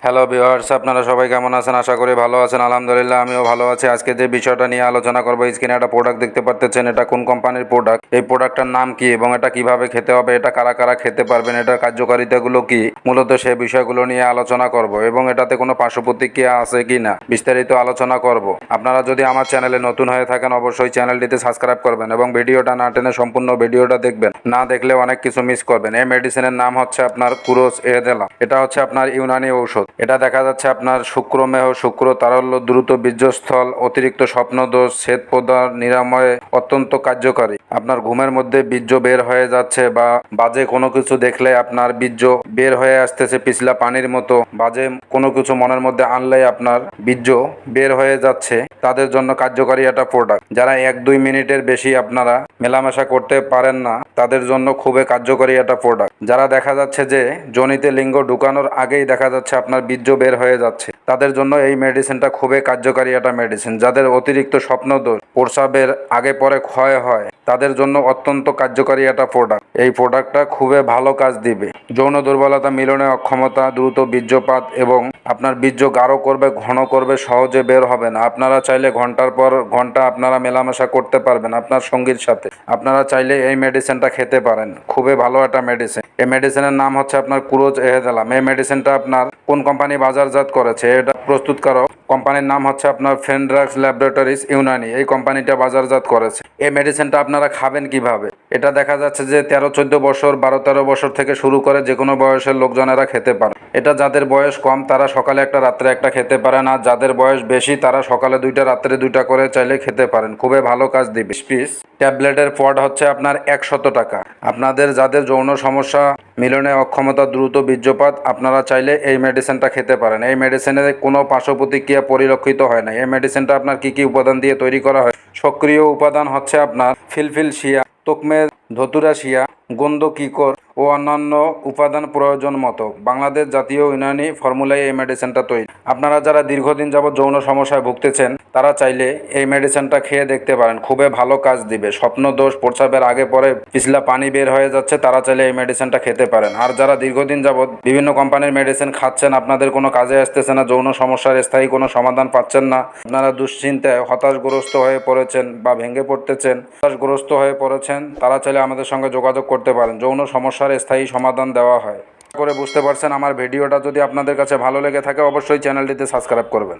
Hello viewers, আপনারা সবাই কেমন আছেন? আশা করি ভালো আছেন। আলহামদুলিল্লাহ আমিও ভালো আছি। আজকে যে বিষয়টা নিয়ে আলোচনা করবো, স্ক্রিনে একটা প্রোডাক্ট দেখতে পাচ্ছেন। এটা কোন কোম্পানির প্রোডাক্ট, এই প্রোডাক্টটার নাম কি এবং এটা কিভাবে খেতে হবে, এটা কারা কারা খেতে পারবেন, এটার কার্যকারিতাগুলো কি, মূলত সেই বিষয়গুলো নিয়ে আলোচনা করব এবং এটাতে কোনো পার্শ্ব প্রতিক্রিয়া আছে কি না বিস্তারিত আলোচনা করব। আপনারা যদি আমার চ্যানেলে নতুন হয়ে থাকেন অবশ্যই চ্যানেলটিতে সাবস্ক্রাইব করবেন এবং ভিডিওটা না টেনে সম্পূর্ণ ভিডিওটা দেখবেন, না দেখলে অনেক কিছু মিস করবেন। এই মেডিসিনের নাম হচ্ছে আপনার কুরোস এহেদেলা। এটা হচ্ছে আপনার ইউনানি ঔষধ। এটা দেখা যাচ্ছে আপনার শুক্রমেহ, শুক্র তারল্য, দ্রুত বীর্যস্থল, অতিরিক্ত স্বপ্নদোষ, শ্বেত প্রদাহ নিরাময়ে অত্যন্ত কার্যকারী। আপনার ঘুমের মধ্যে বীর্য বের হয়ে যাচ্ছে বা বাজে কোনো কিছু দেখলে আপনার বীর্য বের হয়ে আসতেছে পিছলা পানির মতো, বাজে কোনো কিছু মনের মধ্যে আনলেই আপনার বীর্য বের হয়ে যাচ্ছে, তাদের জন্য কার্যকারী একটা প্রোডাক্ট। যারা 1-2 মিনিটের বেশি আপনারা মেলামেশা করতে পারেন না তাদের জন্য খুবই কার্যকারী একটা প্রোডাক্ট। যারা দেখা যাচ্ছে যে যোনিতে লিঙ্গ ঢুকানোর আগেই দেখা যাচ্ছে আপনার বীর্য বের হয়ে যাচ্ছে, তাদের জন্য এই মেডিসিনটা খুবই কার্যকারী একটা মেডিসিন। যাদের অতিরিক্ত স্বপ্নদোষ, প্রস্রাবের আগে পরে ক্ষয় হয়, তাদের জন্য অত্যন্ত কার্যকারী একটা প্রোডাক্ট। এই প্রোডাক্টটা খুবই ভালো কাজ দিবে। যৌন দুর্বলতা, মিলনে অক্ষমতা, দ্রুত বীর্যপাত এবং আপনার বীর্য গাঢ় করবে, ঘন করবে, সহজে বের হবে না। আপনারা চাইলে ঘন্টার পর ঘন্টা আপনারা মেলামেশা করতে পারবেন আপনার সঙ্গীর সাথে। আপনারা চাইলে এই মেডিসিনটা খেতে পারেন, খুবই ভালো একটা মেডিসিন। এই মেডিসিনের নাম হচ্ছে আপনার কুরোজ এহেদেলাম। এই মেডিসিনটা আপনার কোন কোম্পানি বাজারজাত করেছে, এটা প্রস্তুতকারক কোম্পানির নাম হচ্ছে আপনার ফেনড্রাক্স ল্যাবরেটরিজ ইউনানি। এই কোম্পানিটা বাজারজাত করেছে। এই মেডিসিনটা আপনারা খাবেন কিভাবে? এটা দেখা যাচ্ছে যে 13-14 বছর, 12-13 বছর থেকে শুরু করে যে কোনো বয়সের লোকজনেরা খেতে পারে। এটা যাদের বয়স কম তারা সকালে একটা রাত্রে একটা খেতে পারেন, আর যাদের বয়স বেশি তারা সকালে 2টা রাত্রে 2টা করে চাইলে খেতে পারেন। খুবই ভালো কাজ দিবে। পিস ট্যাবলেটের পড হচ্ছে আপনার 100 টাকা। আপনাদের যাদের যৌন সমস্যা, মিলনে অক্ষমতা, দ্রুত বীর্যপাত, আপনারা চাইলে এই মেডিসিনটা খেতে পারেন। এই মেডিসিনে কোনো পার্শ্ব প্রতিক্রিয়া পরিলক্ষিত হয় না। এই মেডিসিনটা আপনার কি কি উপাদান দিয়ে তৈরি করা হয়? সক্রিয় উপাদান হচ্ছে আপনার ফিলফিল শিয়া, তোকমে ধতুরা শিয়া, গন্ধ কিকর ও অন্যান্য উপাদান প্রয়োজন মতো। বাংলাদেশ জাতীয় ইউনানি ফর্মুলায় এই মেডিসিনটা তৈরি। আপনারা যারা দীর্ঘদিন যাবৎ যৌন সমস্যায় ভুগতেছেন তারা চাইলে এই মেডিসিনটা খেয়ে দেখতে পারেন, খুবই ভালো কাজ দিবে। স্বপ্নদোষ, প্রস্রাবের আগে পরে পিছলা পানি বের হয়ে যাচ্ছে, তারা চাইলে এই মেডিসিনটা খেতে পারেন। আর যারা দীর্ঘদিন যাবৎ বিভিন্ন কোম্পানির মেডিসিন খাচ্ছেন, আপনাদের কোনো কাজে আসতেছে না, যৌন সমস্যার স্থায়ী কোনো সমাধান পাচ্ছেন না, আপনারা দুশ্চিন্তায় হতাশগ্রস্ত হয়ে পড়েছেন বা ভেঙে পড়তেছেন, হতাশগ্রস্ত হয়ে পড়েছেন, তারা চাইলে আমাদের সঙ্গে যোগাযোগ করতে পারেন। যৌন সমস্যার স্থায়ী সমাধান দেওয়া হয়। করে বুঝতে পারছেন। আমার ভিডিওটা যদি আপনাদের কাছে ভালো লেগে থাকে অবশ্যই চ্যানেলটিতে সাবস্ক্রাইব করবেন।